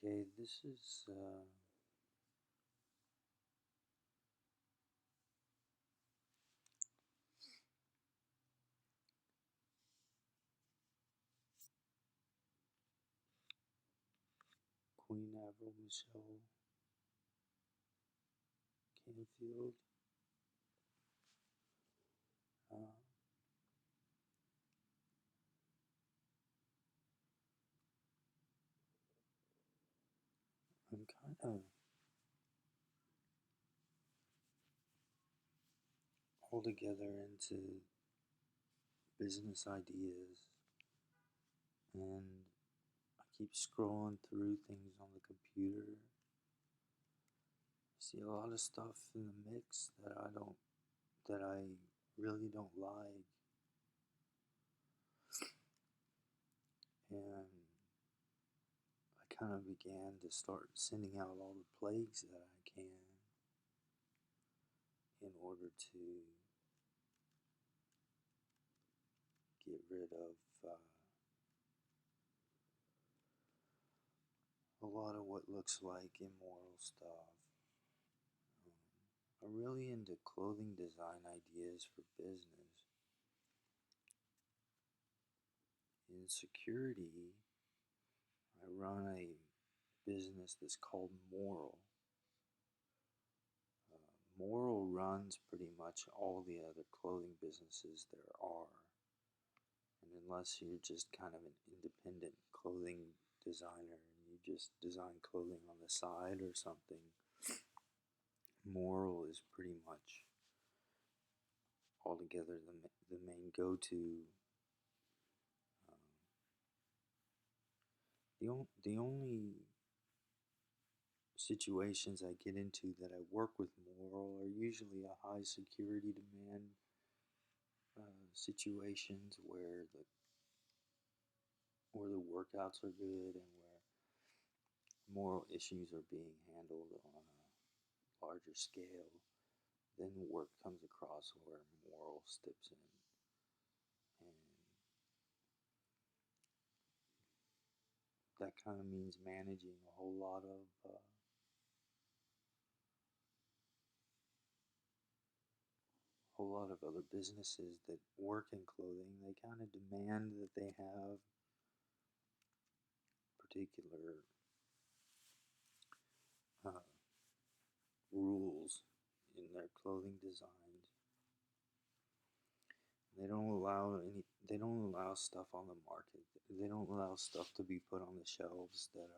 Okay, this is Queen Admiral Michelle Canfield. Uh, I'm kind of altogether into business ideas, and I keep scrolling through things on the computer. See a lot of stuff in the mix that I really don't like, and I kind of began to start sending out all the plagues that I can in order to get rid of a lot of what looks like immoral stuff. I'm really into clothing design ideas for business. In security, I run a business that's called Moral. Moral runs pretty much all the other clothing businesses there are. And unless you're just kind of an independent clothing designer and you just design clothing on the side or something, Moral is pretty much altogether the main go-to. Um, the only situations I get into that I work with Moral are usually a high security demand situations where the workouts are good and where moral issues are being handled on a larger scale. Then work comes across where Moral steps in, and that kind of means managing a whole lot of other businesses that work in clothing. They kind of demand that they have particular uh, rules in their clothing designs. They don't allow stuff on the market. They don't allow stuff to be put on the shelves that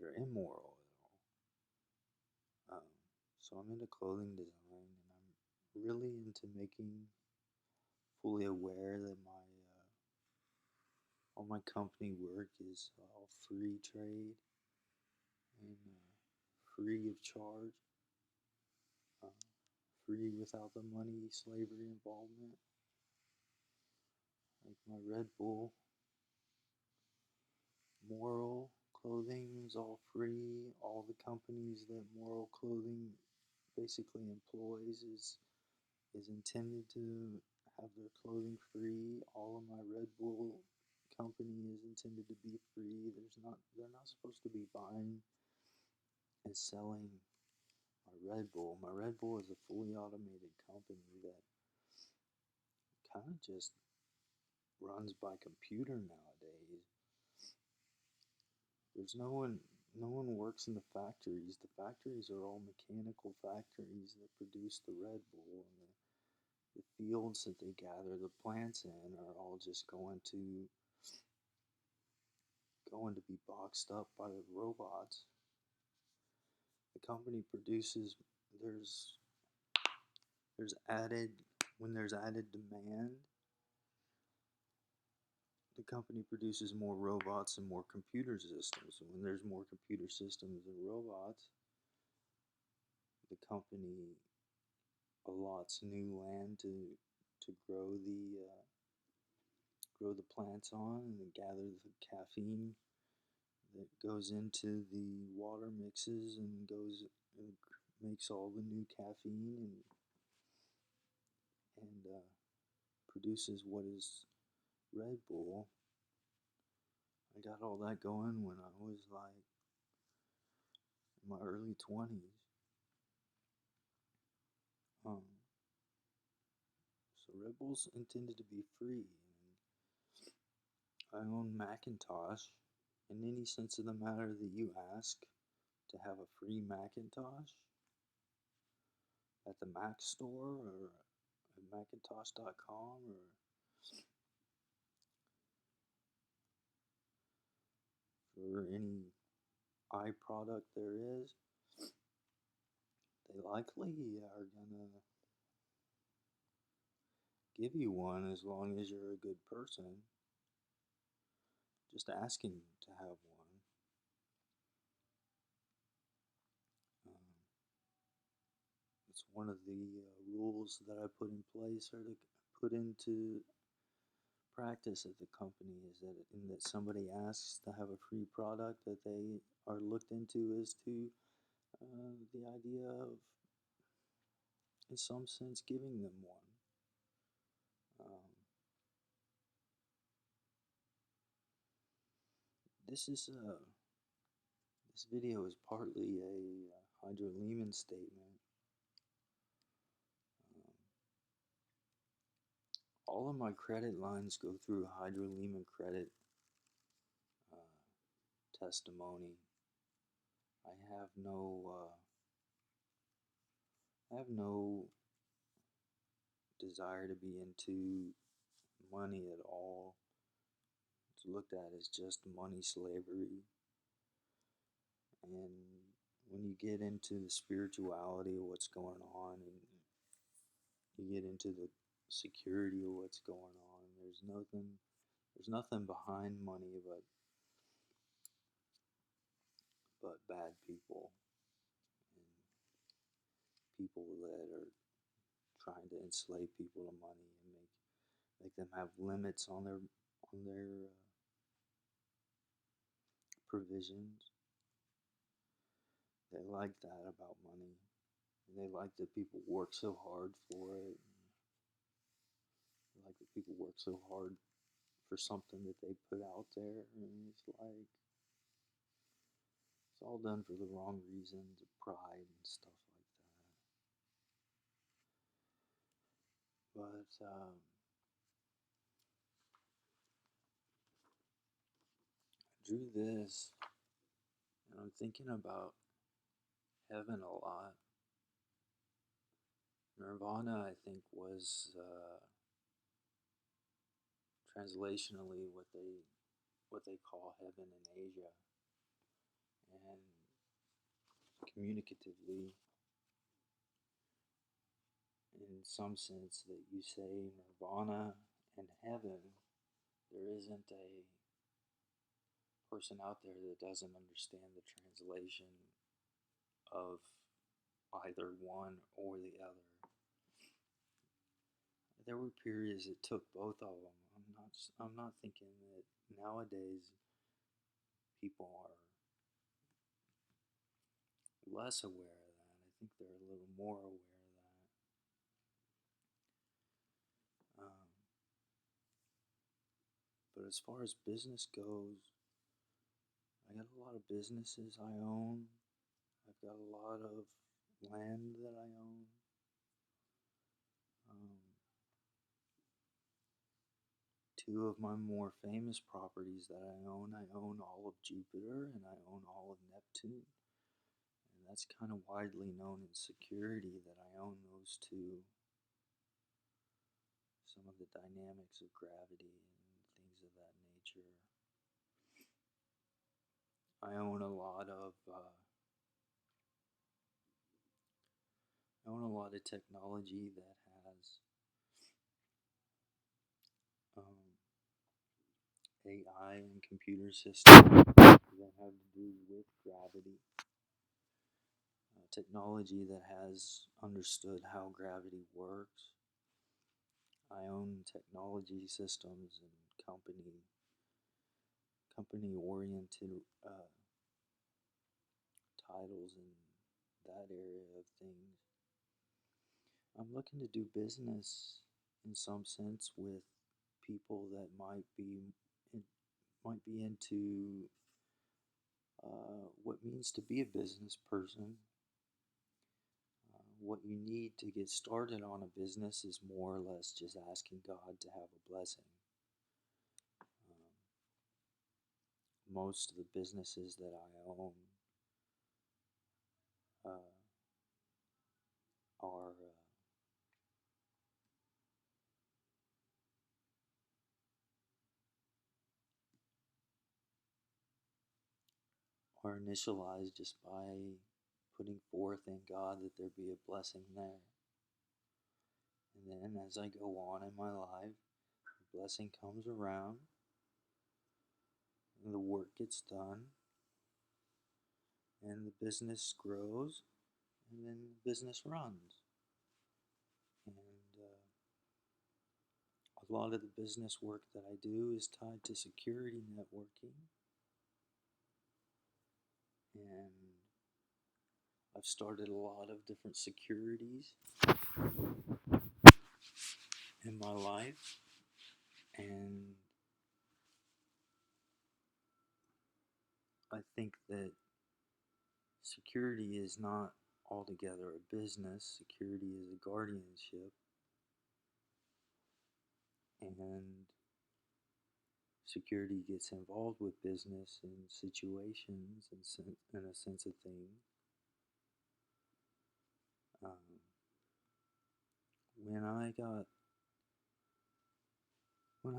are immoral at all. So I'm into clothing design, and I'm really into making fully aware that all my company work is all free trade and free of charge, uh, free without the money slavery involvement. Like my Red Bull Moral clothing is all free. All the companies that Moral Clothing basically employs is intended to have their clothing free. All of my Red Bull company is intended to be free. They're not supposed to be buying and selling my Red Bull. My Red Bull is a fully automated company that kind of just runs by computer nowadays. There's no one works in the factories. The factories are all mechanical factories that produce the Red Bull, and the fields that they gather the plants in are all just going to be boxed up by the robots. The company produces there's there's added when there's added demand, the company produces more robots and more computer systems. And when there's more computer systems and robots, the company allots new land to grow the plants on and gather the caffeine that goes into the water mixes and goes and makes all the new caffeine and produces what is Red Bull. I got all that going when I was like in my early 20s. Um, so Red Bull's intended to be free. And I own Macintosh. In any sense of the matter that you ask, to have a free Macintosh at the Mac store or at Macintosh.com or for any iProduct there is, they likely are gonna give you one as long as you're a good person. Just asking to have one. It's one of the rules that I put in place or to put into practice at the company is that somebody asks to have a free product that they are looked into as to the idea of, in some sense, giving them one. This is this video is partly a Hydro Lehman statement. All of my credit lines go through Hydro Lehman credit testimony. I have no desire to be into money at all. It's looked at as just money slavery. And when you get into the spirituality of what's going on and you get into the security of what's going on, there's nothing behind money but bad people and people that are trying to enslave people to money and make them have limits on their provisions. They like that about money. They like that people work so hard for it. They like that people work so hard for something that they put out there, and it's like it's all done for the wrong reasons of pride and stuff like that. But I drew this, and I'm thinking about heaven a lot. Nirvana, I think, was translationally what they call heaven in Asia, and communicatively, in some sense, that you say Nirvana and heaven, there isn't a person out there that doesn't understand the translation of either one or the other. There were periods it took both of them. I'm not thinking that nowadays people are less aware of that. I think they're a little more aware of that. But as far as business goes, I got a lot of businesses I own. I've got a lot of land that I own. Two of my more famous properties that I own all of Jupiter and I own all of Neptune. And that's kind of widely known in security that I own those two. Some of the dynamics of gravity and things of that nature. I own a lot of technology that has AI and computer systems that have to do with gravity. Technology that has understood how gravity works. I own technology systems and company-oriented titles in that area of things. I'm looking to do business in some sense with people that might be might be into what it means to be a business person. What you need to get started on a business is more or less just asking God to have a blessing. Most of the businesses that I own uh, are initialized just by putting forth in God that there be a blessing there. And then as I go on in my life, the blessing comes around, and the work gets done, and the business grows, and then the business runs. And a lot of the business work that I do is tied to security networking. And I've started a lot of different securities in my life. And I think that security is not altogether a business. Security is a guardianship. And security gets involved with business and situations and a sense of things. Um, when I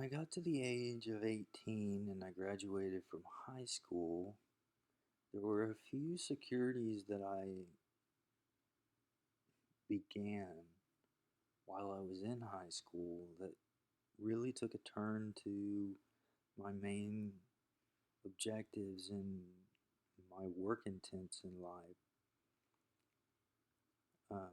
got to the age of 18 and I graduated from high school, there were a few securities that I began while I was in high school that really took a turn to my main objectives and my work intents in life. Um,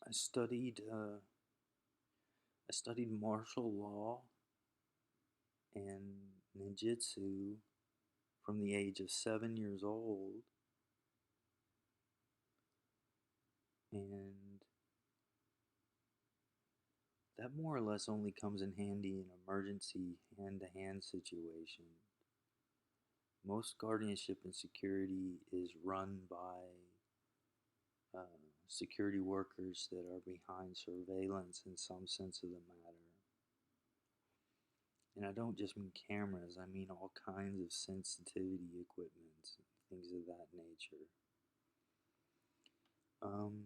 I studied martial law and ninjutsu from the age of 7 years old, and that more or less only comes in handy in emergency hand-to-hand situations. Most guardianship and security is run by security workers that are behind surveillance in some sense of the matter. And I don't just mean cameras, I mean all kinds of sensitivity equipment, things of that nature. Um,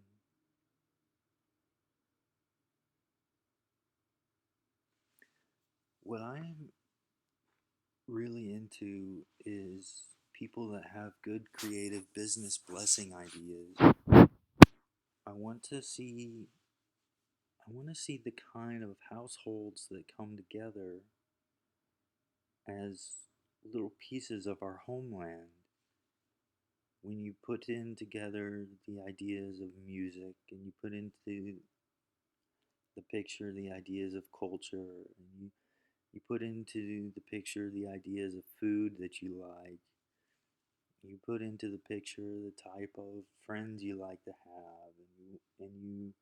what I'm really into is people that have good creative business blessing ideas. I want to see the kind of households that come together as little pieces of our homeland. When you put in together the ideas of music and you put into the picture the ideas of culture and you put into the picture the ideas of food that you like, you put into the picture the type of friends you like to have, and you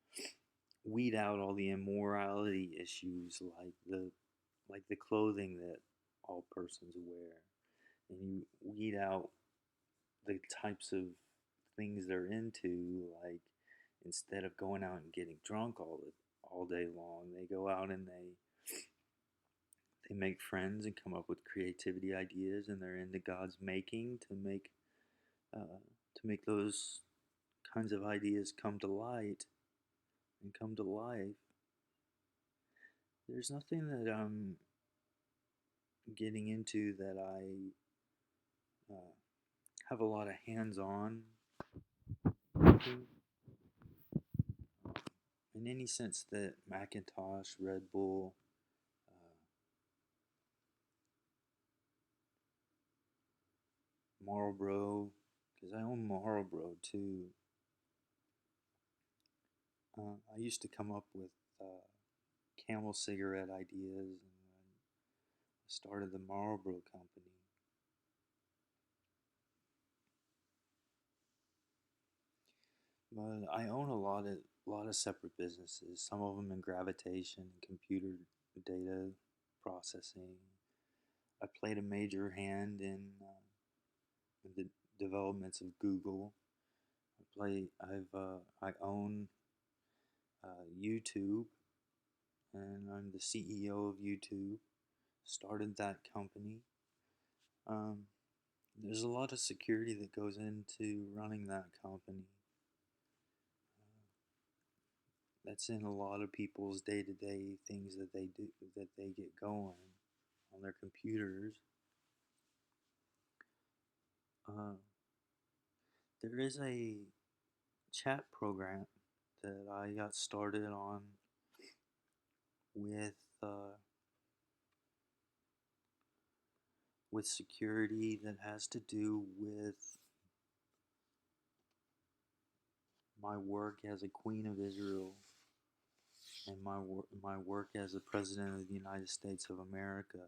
weed out all the immorality issues like the clothing that all persons wear, and you weed out the types of things they're into, like instead of going out and getting drunk all day long, they go out and they make friends and come up with creativity ideas, and they're into God's making to make those kinds of ideas come to light and come to life. There's nothing that I'm getting into that I have a lot of hands-on in any sense that Macintosh, Red Bull, Marlboro, because I own Marlboro too. I used to come up with Camel cigarette ideas, and I started the Marlboro company. But I own a lot of separate businesses. Some of them in gravitation and computer data processing. I played a major hand in the developments of Google. I own YouTube, and I'm the CEO of YouTube. Started that company. Um, there's a lot of security that goes into running that company. That's in a lot of people's day-to-day things that they do, that they get going on their computers. Uh, there is a chat program that I got started on with uh, with security that has to do with my work as a Queen of Israel and my work as the President of the United States of America.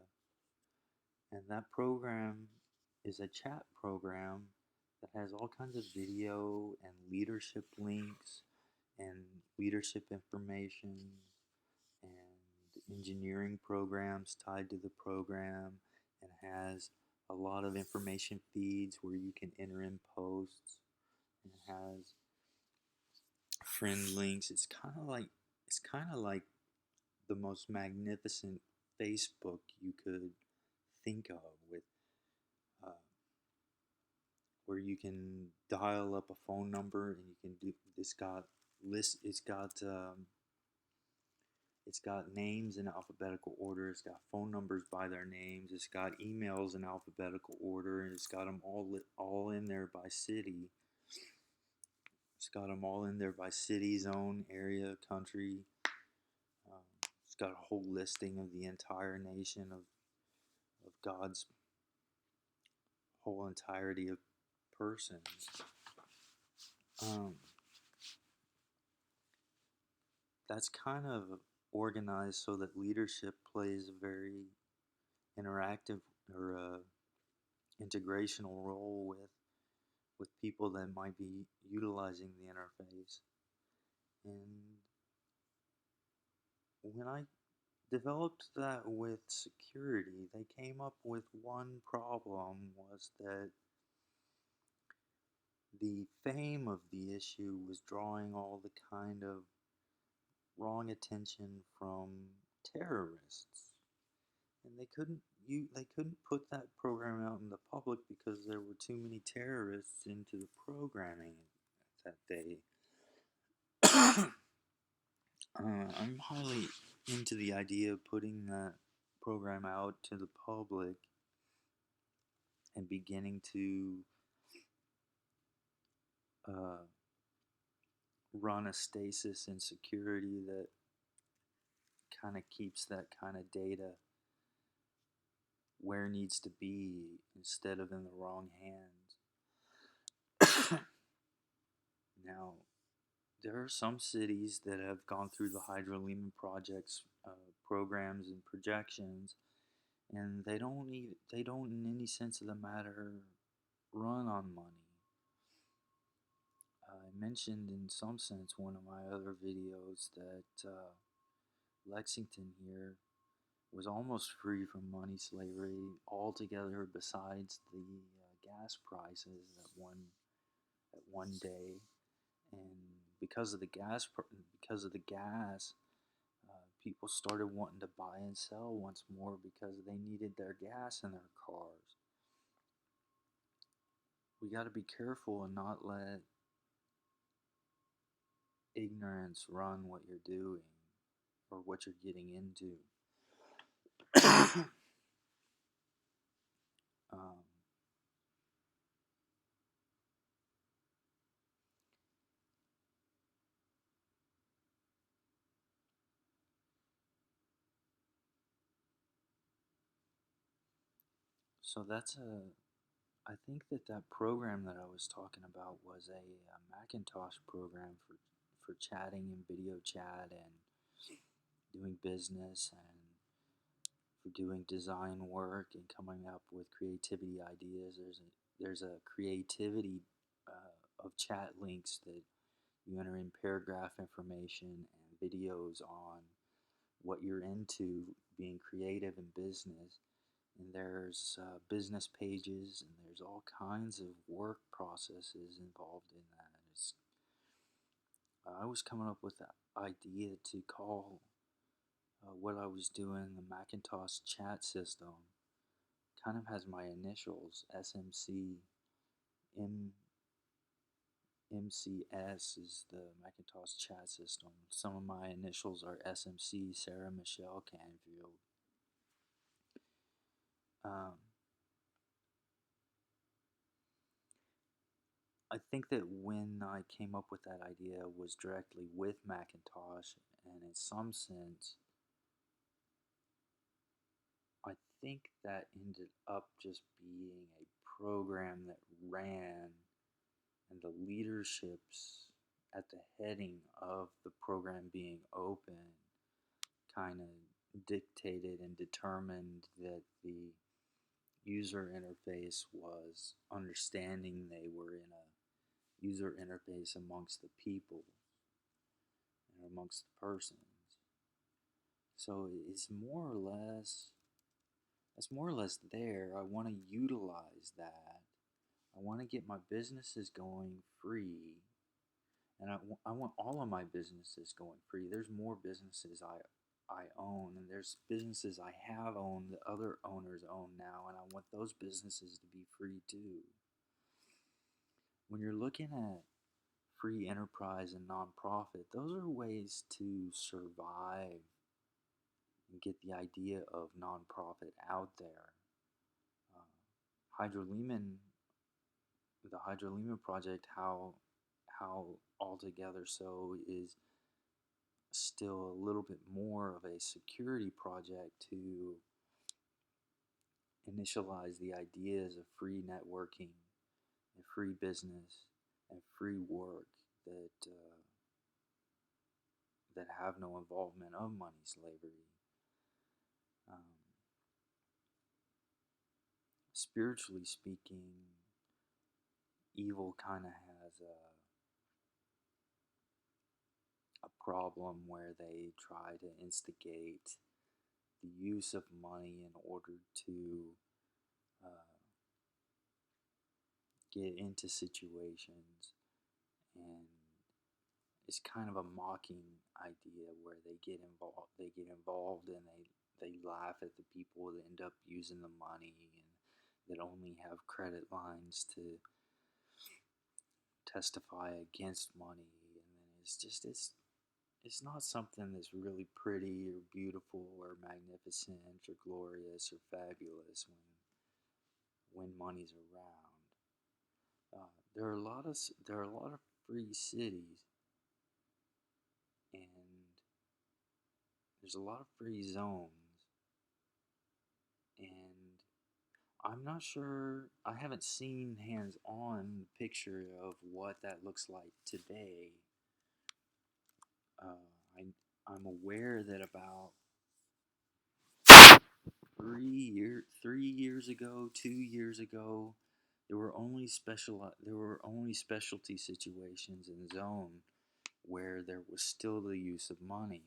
And that program is a chat program that has all kinds of video and leadership links and leadership information and engineering programs tied to the program, and has a lot of information feeds where you can enter in posts, and it has friend links. It's kind of like the most magnificent Facebook you could think of, with uh, where you can dial up a phone number and you can do. It's got it's got names in alphabetical order. It's got phone numbers by their names. It's got emails in alphabetical order, and it's got them all in there by city. It's got them all in there by city, zone, area, country. It's got a whole listing of the entire nation of God's whole entirety of persons. Um, that's kind of organized so that leadership plays a very interactive or integrational role with people that might be utilizing the interface. And when I developed that with security, they came up with one problem, was that the fame of the issue was drawing all the kind of wrong attention from terrorists, and they couldn't put that program out in the public because there were too many terrorists into the programming that day. I'm highly into the idea of putting that program out to the public and beginning to uh, run a stasis in security that kind of keeps that kind of data where it needs to be instead of in the wrong hands. Now, there are some cities that have gone through the Hydro Lehman projects programs and projections, and they don't in any sense of the matter run on money. I mentioned in some sense one of my other videos that Lexington here was almost free from money slavery altogether, besides the gas prices at one day. And because of the gas, people started wanting to buy and sell once more because they needed their gas in their cars. We got to be careful and not let ignorance run what you're doing or what you're getting into. um, so I think that program that I was talking about was a Macintosh program for chatting and video chat and doing business and for doing design work and coming up with creativity ideas. There's a creativity of chat links that You enter in paragraph information and videos on what you're into being creative in business. And there's business pages, and there's all kinds of work processes involved in that. I was coming up with the idea to call what I was doing the Macintosh chat system. Kind of has my initials, SMC. MCS is the Macintosh chat system. Some of my initials are SMC, Sarah Michelle Canfield. Um, I think that when I came up with that idea was directly with Macintosh, and in some sense, I think that ended up just being a program that ran, and the leaderships at the heading of the program being open kind of dictated and determined that the user interface was understanding they were in a user interface amongst the people and amongst the persons. So it's more or less there. I want to utilize that. I want to get my businesses going free, and I want all of my businesses going free. There's more businesses I own, and there's businesses I have owned that other owners own now, and I want those businesses to be free too. When you're looking at free enterprise and nonprofit, those are ways to survive and get the idea of nonprofit out there. Hydro Lehman, the Hydro Lehman project, how altogether so is still a little bit more of a security project to initialize the ideas of free networking and free business and free work that have no involvement of money slavery. Um, Spiritually speaking, evil kind of has a problem where they try to instigate the use of money in order to uh, get into situations, and it's kind of a mocking idea where they get involved and they laugh at the people that end up using the money and that only have credit lines to testify against money, and then it's not something that's really pretty or beautiful or magnificent or glorious or fabulous when money's around. There are a lot of free cities, and there's a lot of free zones, and I'm not sure. I haven't seen hands-on picture of what that looks like today. Uh, I I'm aware that about 3 years ago, 2 years ago, there were only specialty situations in zone where there was still the use of money,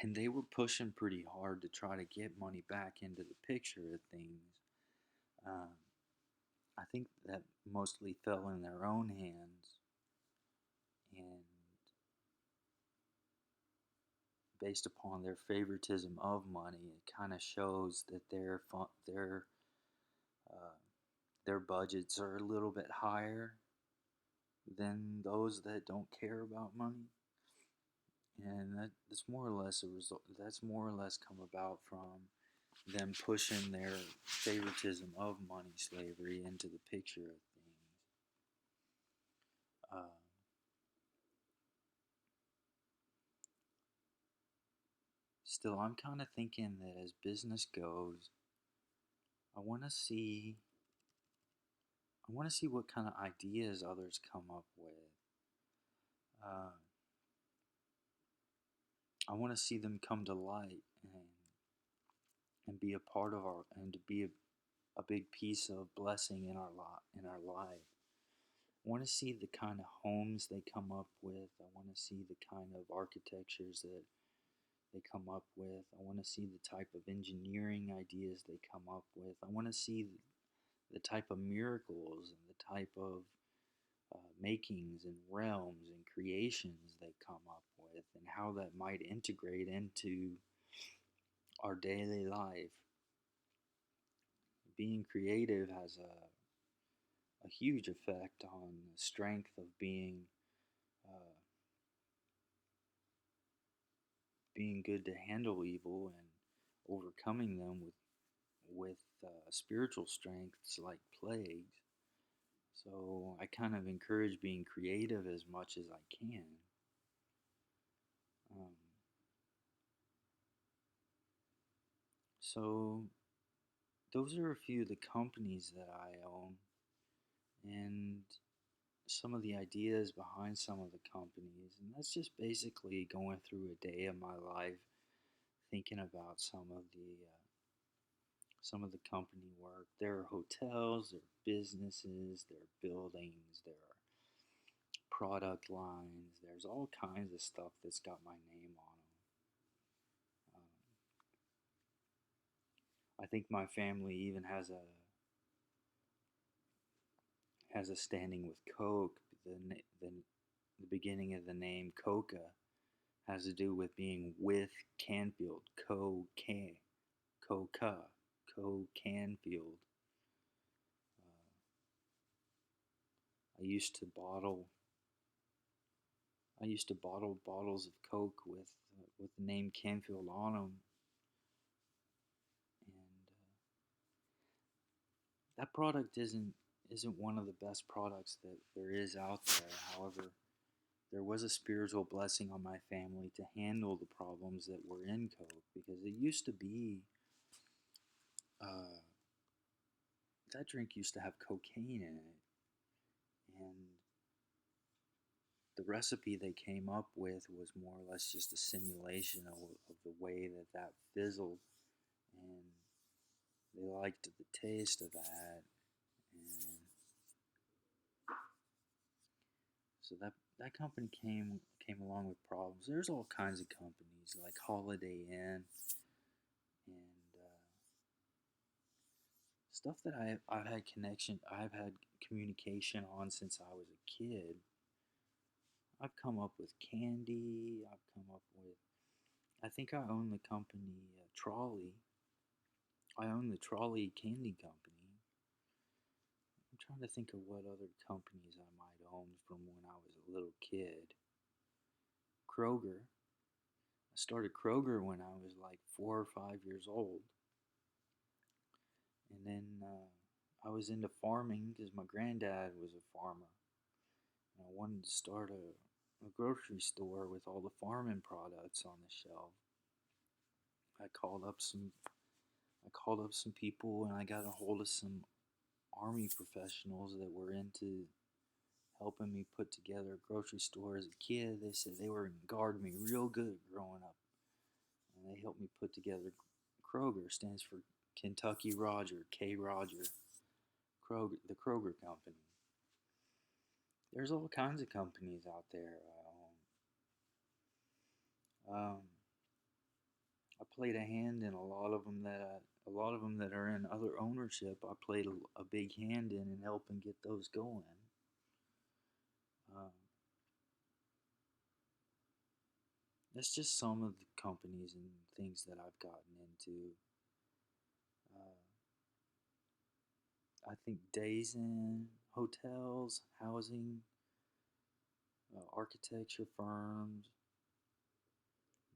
and they were pushing pretty hard to try to get money back into the picture of things. Um, I think that mostly fell in their own hands, and based upon their favoritism of money, it kind of shows that uh, their budgets are a little bit higher than those that don't care about money, and that's more or less a result. That's more or less come about from them pushing their favoritism of money slavery into the picture of things. Uh, Still, I'm kind of thinking that as business goes, I want to see I want to see what kind of ideas others come up with. Uh, I want to see them come to light and be a part of and to be a big piece of blessing in our life. want to see the kind of homes they come up with. I want to see the kind of architectures that they come up with. I want to see the type of engineering ideas they come up with. I want to see the type of miracles and the type of makings and realms and creations they come up with, and how that might integrate into our daily life. Being creative has a huge effect on the strength of uh, being good to handle evil and overcoming them with spiritual strengths like plagues. So I kind of encourage being creative as much as I can. Um, so those are a few of the companies that I own, and some of the ideas behind some of the companies. And that's just basically going through a day of my life, thinking about some of the company work. There are hotels, there are businesses, there are buildings, there are product lines. There's all kinds of stuff that's got my name on them. I think my family even has a standing with Coke. The the beginning of the name Coca has to do with being with Canfield. Coca, Co Canfield. I used to bottle I used to bottle bottles of Coke with the name Canfield on them, and that product isn't one of the best products that there is out there. However, there was a spiritual blessing on my family to handle the problems that were in Coke, because it used to be uh, that drink used to have cocaine in it, and the recipe they came up with was more or less just a simulation of the way that fizzled, and they liked the taste of that, and so that company came along with problems. There's all kinds of companies like Holiday Inn and stuff that I've had communication on since I was a kid. I've come up with candy. I've come up with. I think I own the company Trolley. I own the Trolley Candy Company. I'm trying to think of what other companies I might own from when I was a little kid. Kroger. I started Kroger when I was like 4 or 5 years old, and then I was into farming because my granddad was a farmer, and I wanted to start a grocery store with all the farming products on the shelf. I called up some I called up some people, and I got a hold of some army professionals that were into helping me put together a grocery store as a kid. They said they were going to guard me real good growing up, and they helped me put together. Kroger stands for Kentucky Roger, K. Roger, Kroger, the Kroger Company. There's all kinds of companies out there. I played a hand in a lot of them that are in other ownership. I played a big hand in helping get those going. Um, that's just some of the companies and things that I've gotten into. Uh, I think days in hotels, housing, architecture firms,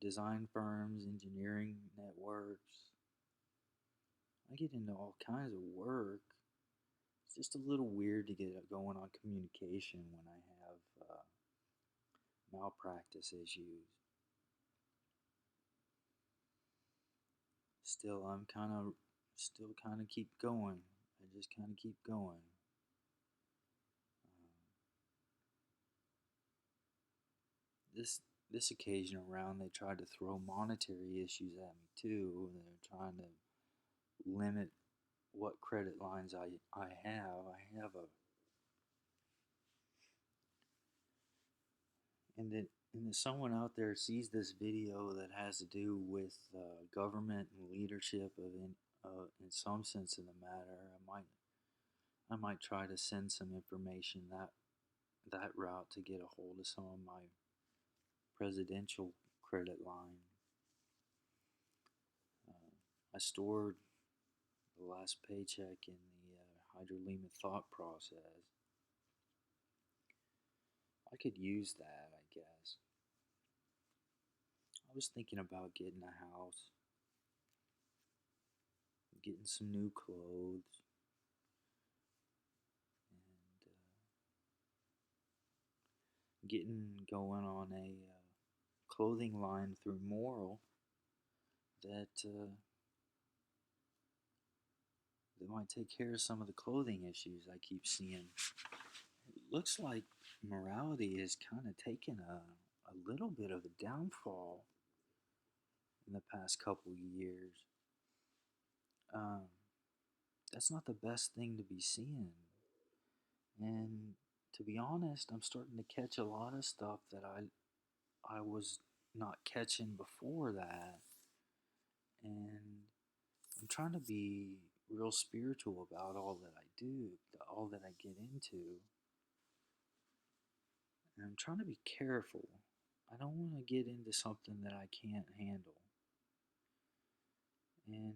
design firms, engineering networks. I get into all kinds of work. It's just a little weird to get going on communication when I have malpractice issues. Still, I'm kind of keep going. I just kind of keep going. This this occasion around, they tried to throw monetary issues at me too. They're trying to limit what credit lines I have. and then someone out there sees this video that has to do with government and leadership in some sense of the matter, I might try to send some information that route to get a hold of some of my presidential credit line. I stored the last paycheck in the Hydrolima thought process. I could use that, I guess. I was thinking about getting a house, getting some new clothes, and getting going on a clothing line through Moral that might take care of some of the clothing issues I keep seeing. It looks like morality has kind of taken a little bit of a downfall in the past couple years. Um, that's not the best thing to be seeing. And to be honest, I'm starting to catch a lot of stuff that I was not catching before that. And I'm trying to be real spiritual about all that I do, all that I get into. And I'm trying to be careful. I don't want to get into something that I can't handle. And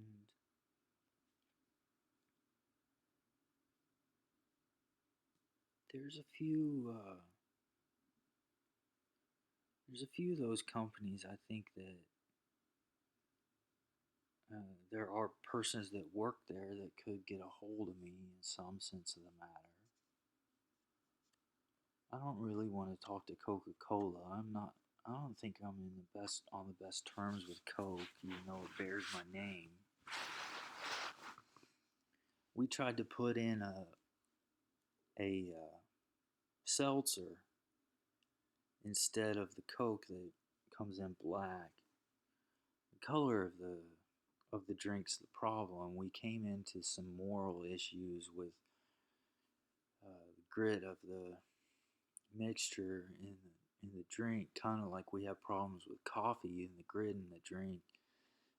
there's a few of those companies I think that there are persons that work there that could get a hold of me in some sense of the matter. I don't really want to talk to Coca-Cola. I don't think I'm on the best terms with Coke, even though it bears my name. We tried to put in a seltzer instead of the Coke that comes in black. The color of the drink's the problem. We came into some moral issues with the grit of the mixture in the drink, kind of like we have problems with coffee and the grit in the drink.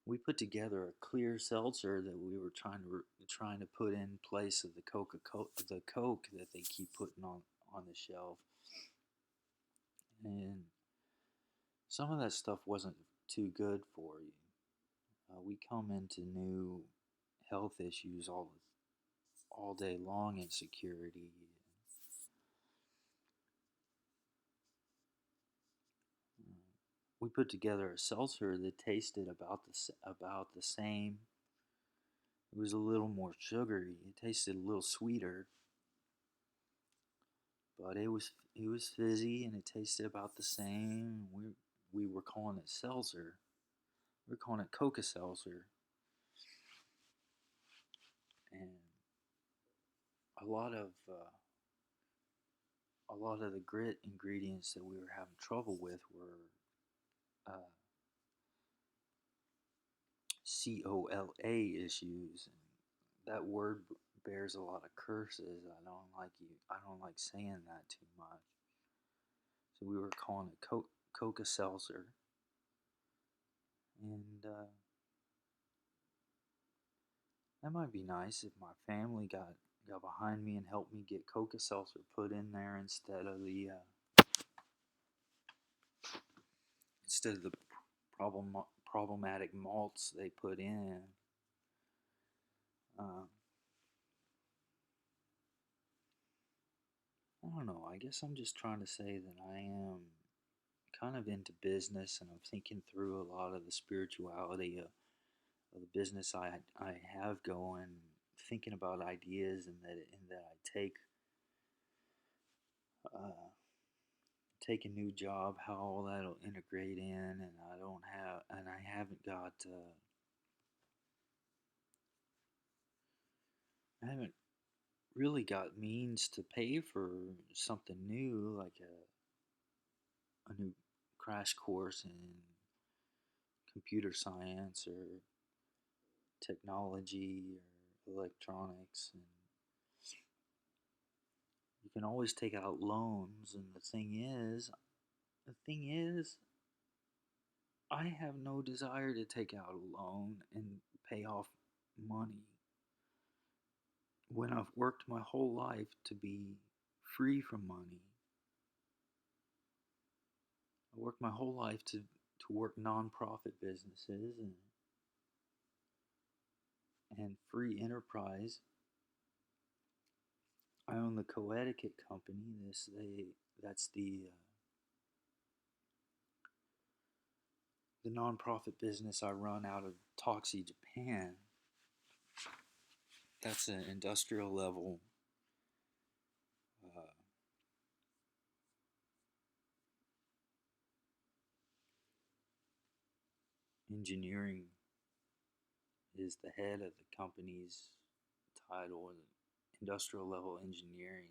We put together a clear seltzer that we were trying to put in place of the the Coke that they keep putting on the shelf, and some of that stuff wasn't too good for you. We come into new health issues all day long in security. We put together a seltzer that tasted about the same. It was a little more sugary. It tasted a little sweeter, but it was fizzy and it tasted about the same. We were calling it seltzer. We were calling it Coca Seltzer, and a lot of the grit ingredients that we were having trouble with were COLA issues. And that word bears a lot of curses. I don't like saying that too much. So we were calling it Coca Seltzer, and that might be nice if my family got behind me and helped me get Coca Seltzer put in there instead of the problematic malts they put in. Uh, I don't know. I guess I'm just trying to say that I am kind of into business, and I'm thinking through a lot of the spirituality of the business I have going, thinking about ideas, and that I take a new job, how all that'll integrate in, and I haven't got I haven't really got means to pay for something new, like a new crash course in computer science or technology or electronics. And you can always take out loans, and the thing is, the thing is, I have no desire to take out a loan and pay off money when I've worked my whole life to be free from money. I worked my whole life to work nonprofit businesses and free enterprise. I own the Coetiquette Company. That's the nonprofit business I run out of Toxie, Japan. That's an industrial level uh, engineering is the head of the company's title, industrial level engineering.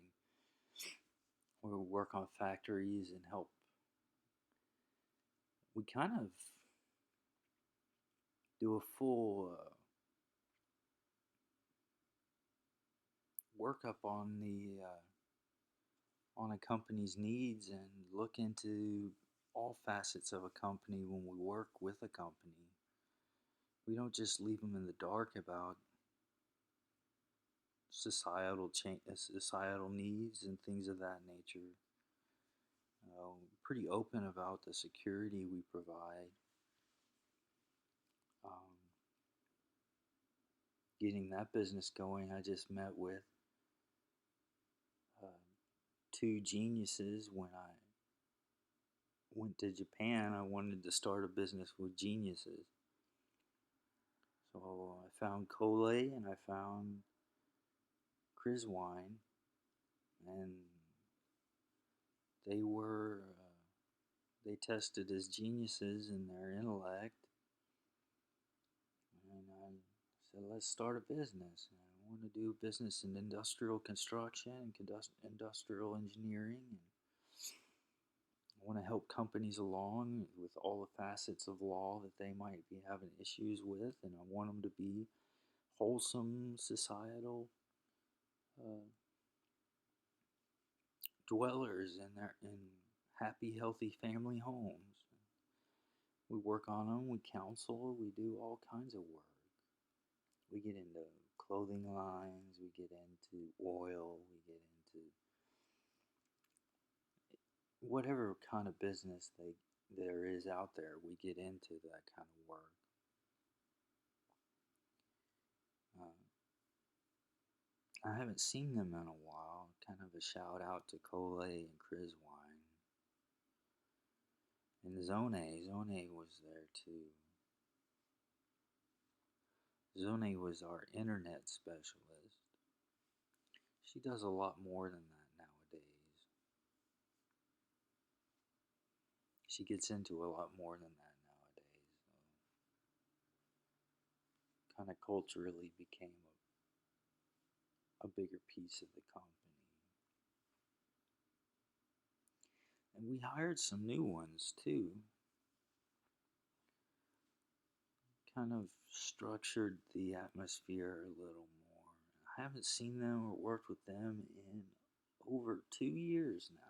We work on factories and help. We kind of do a full workup on a company's needs and look into all facets of a company when we work with a company. We don't just leave them in the dark about societal needs and things of that nature. Pretty open about the security we provide. Um, Getting that business going, I just met with uh, two geniuses when I went to Japan. I wanted to start a business with geniuses. So I found Cole and I found Chris Wine, and they were they tested as geniuses in their intellect, and I said, let's start a business. And I want to do business in industrial construction and industrial engineering, and I want to help companies along with all the facets of law that they might be having issues with, and I want them to be wholesome societal uh, dwellers in happy, healthy family homes. We work on them, we counsel, we do all kinds of work. We get into clothing lines, we get into oil, we get into whatever kind of business there is out there. We get into that kind of work. I haven't seen them in a while. Kind of a shout out to Cole and Chris Wine. And Zone was there too. Zone was our internet specialist. She does a lot more than that nowadays. She gets into a lot more than that nowadays. Kind of culturally became a bigger piece of the company. And we hired some new ones too. Kind of structured the atmosphere a little more. I haven't seen them or worked with them in over 2 years now.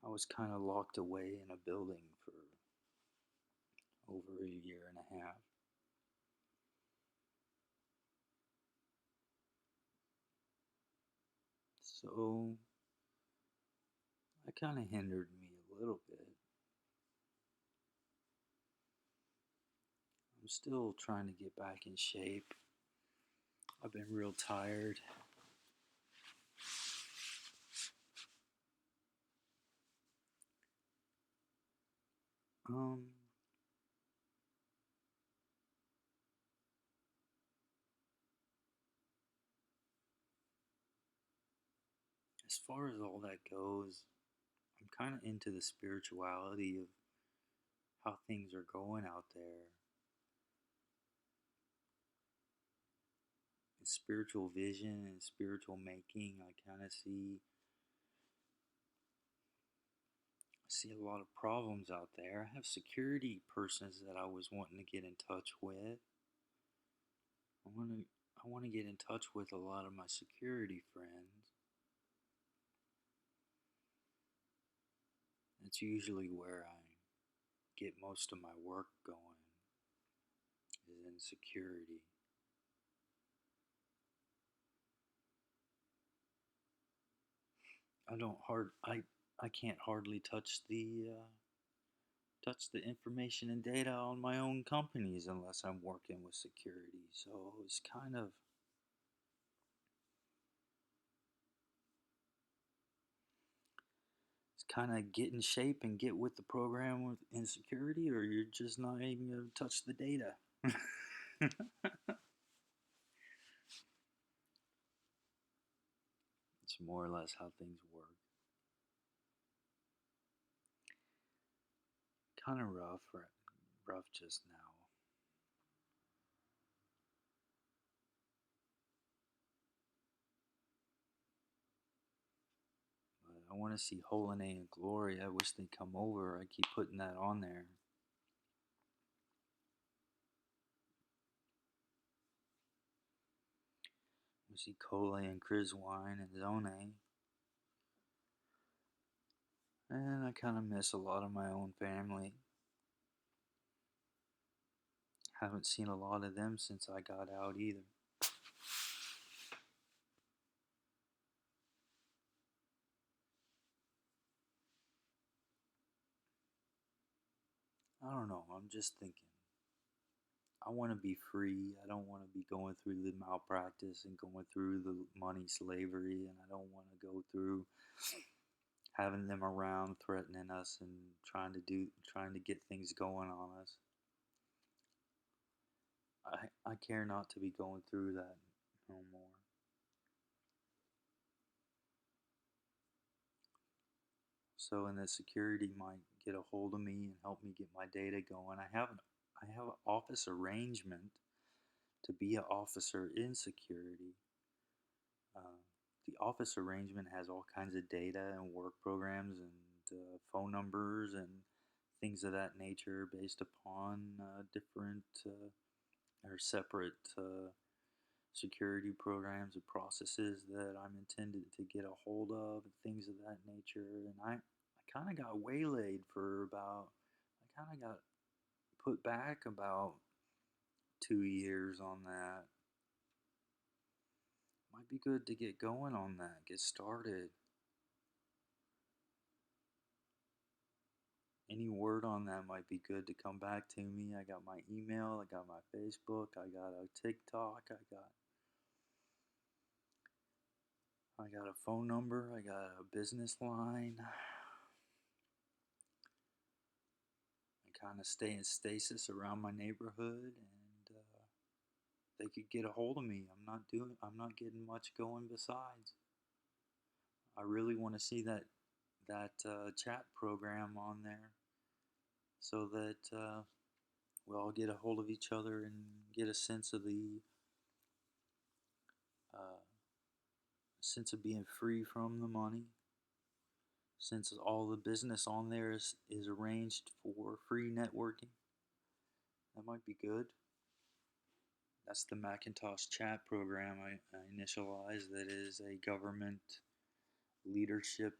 I was kind of locked away in a building for over a year and a half. So that kind of hindered me a little bit. I'm still trying to get back in shape. I've been real tired. Um, as far as all that goes, I'm kind of into the spirituality of how things are going out there. And spiritual vision and spiritual making. I kind of see a lot of problems out there. I have security persons that I was wanting to get in touch with. I want to get in touch with a lot of my security friends. It's usually where I get most of my work going, is in security. I don't hard I can't hardly touch the information and data on my own companies unless I'm working with security. So it's kind of get in shape and get with the program with insecurity, or you're just not even going to touch the data. It's more or less how things work. Kind of rough just now. But I want to see Holinay and Glory. I wish they'd come over. I keep putting that on there. We see Cole and Chris Wine and Zone. And I kind of miss a lot of my own family. Haven't seen a lot of them since I got out either. I don't know. I'm just thinking. I want to be free. I don't want to be going through the malpractice and going through the money slavery, and I don't want to go through having them around threatening us and trying to get things going on us. I care not to be going through that no more. So, and the security might get a hold of me and help me get my data going. I have an office arrangement to be an officer in security. Uh, the office arrangement has all kinds of data and work programs and phone numbers and things of that nature based upon different or separate security programs and processes that I'm intended to get a hold of and things of that nature. And I kind of got waylaid for about, I kind of got put back about 2 years on that. Might be good to get going on that, get started. Any word on that might be good to come back to me. I got my email, I got my Facebook, I got a TikTok, I got a phone number, I got a business line. I kind of stay in stasis around my neighborhood, and they could get a hold of me. I'm not getting much going besides. I really want to see that chat program on there so that we all get a hold of each other and get a uh, sense of being free from the money. Since all the business on there is arranged for free networking, that might be good. That's the Macintosh chat program I initialized. That is a government leadership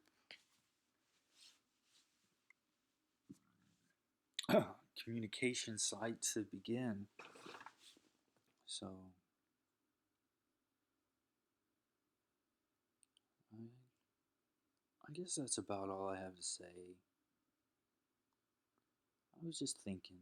communication site to begin. So I guess that's about all I have to say. I was just thinking.